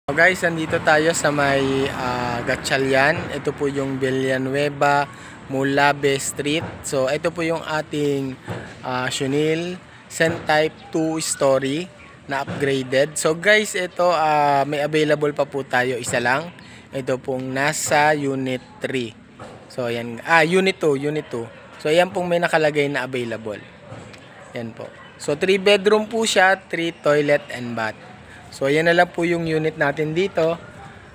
So guys, andito tayo sa may Gatchalian. Ito po yung Villanueva Mulabe Street. So ito po yung ating chenille Sentype 2 story na upgraded. So guys, ito may available pa po tayo, isa lang. Ito pong nasa Unit 3. So ayan, Unit 2. So ayan pong may nakalagay na available. Yan po. So 3 bedroom po siya, 3 toilet and bath. So ayan na lang po yung unit natin dito.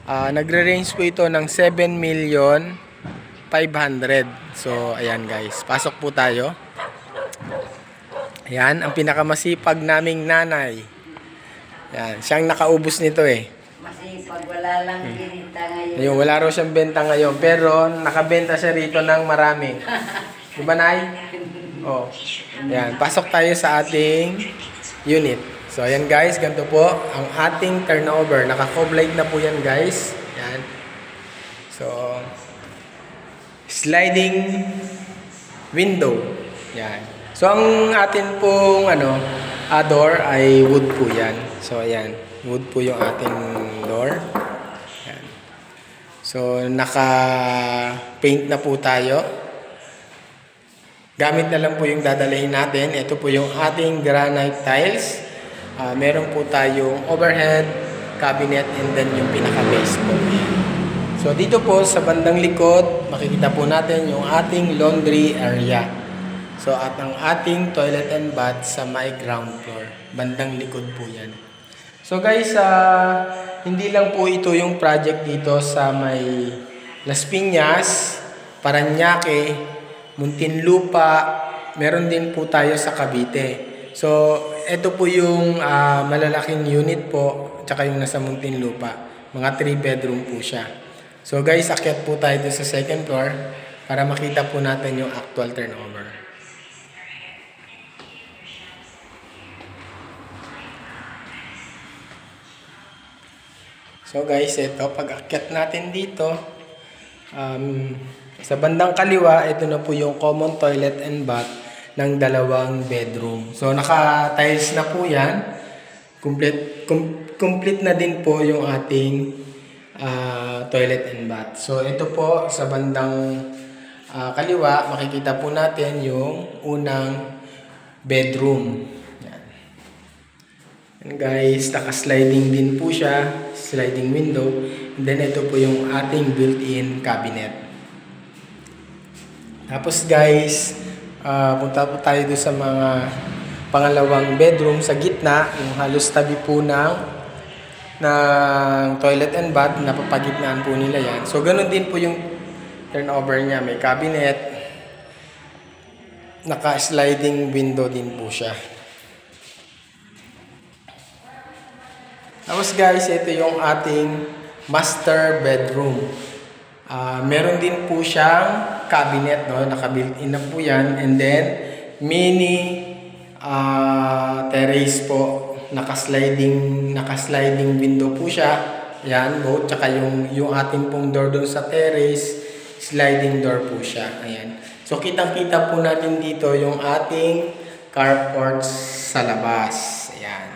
Nagre-range po ito ng 7,500,000. So ayan guys, pasok po tayo. Ayan, ang pinakamasipag naming nanay. Ayan, siyang nakaubos nito eh. Masipag, wala lang binita ngayon. Ayun, wala raw siyang benta ngayon, pero nakabenta siya rito ng marami. Diba, Nay? Oh. Ayan, pasok tayo sa ating unit. So ayan guys, ganito po ang ating turnover. Naka-coblight na po yan guys. Ayan. So sliding window. Ayan. So ang atin pong door ay wood po yan. So ayan, wood po yung ating door. Ayan. So naka-paint na po tayo. Gamit na lang po yung dadalhin natin. Ito po yung ating granite tiles. Meron po tayong overhead cabinet and then yung pinaka-base po. So dito po sa bandang likod, makikita po natin yung ating laundry area. So at ang ating toilet and bath sa may ground floor. Bandang likod po yan. So guys, hindi lang po ito yung project dito sa may Las Piñas, Parañaque, Muntinlupa, meron din po tayo sa Cavite. So, ito po yung malalaking unit po, tsaka yung nasa Muntinlupa. Mga 3 bedroom po siya. So guys, akyat po tayo dito sa second floor para makita po natin yung actual turnover. So guys, ito, pag akyat natin dito, sa bandang kaliwa, ito na po yung common toilet and bath ng 2 bedroom. So naka-tiles na po yan. Complete na din po yung ating toilet and bath. So ito po sa bandang kaliwa, makikita po natin yung unang bedroom. Yan. And guys, naka-sliding din po siya, sliding window. And then ito po yung ating built-in cabinet. Tapos guys, punta po tayo doon sa mga pangalawang bedroom sa gitna, yung halos tabi po ng toilet and bath, napapagitnaan po nila yan. So ganun din po yung turnover niya, may cabinet, naka-sliding window din po siya. Tapos guys, ito yung ating master bedroom. Meron din po siyang cabinet, no? Naka-built-in na po yan. And then, mini terrace po. Naka-sliding window po siya. Ayan, both. Tsaka yung ating pong door doon sa terrace, sliding door po siya. Ayan. So, kitang-kita po natin dito yung ating carport sa labas. Ayan.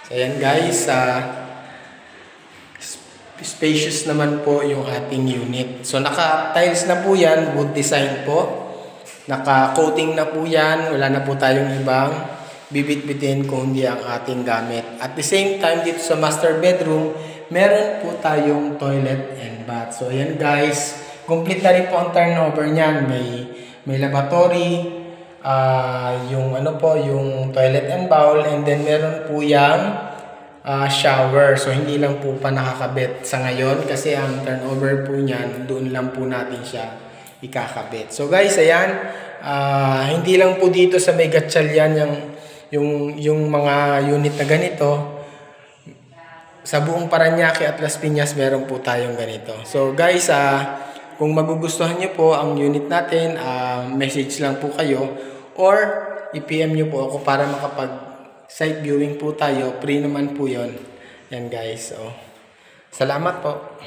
So, ayan guys, spacious naman po yung ating unit. So naka-tiles na po yan, wood design po. Naka-coating na po yan, wala na po tayong ibang bibit-bitin kung hindi ang ating gamit. At the same time, dito sa master bedroom, meron po tayong toilet and bath. So ayan guys, complete na rin po ang turnover niyan. May lavatory, yung yung toilet and bowl, and then meron po yung shower. So hindi lang po pa nakakabit sa ngayon kasi ang turnover po niyan, doon lang po natin siya ikakabit. So guys, ayan, hindi lang po dito sa may Gatchalian yung mga unit na ganito. Sa buong Parañaque at Las Piñas meron po tayong ganito. So guys, kung magugustuhan niyo po ang unit natin, message lang po kayo or i-PM niyo po ako para site viewing po tayo. Free naman po yon. Yan guys. So, salamat po.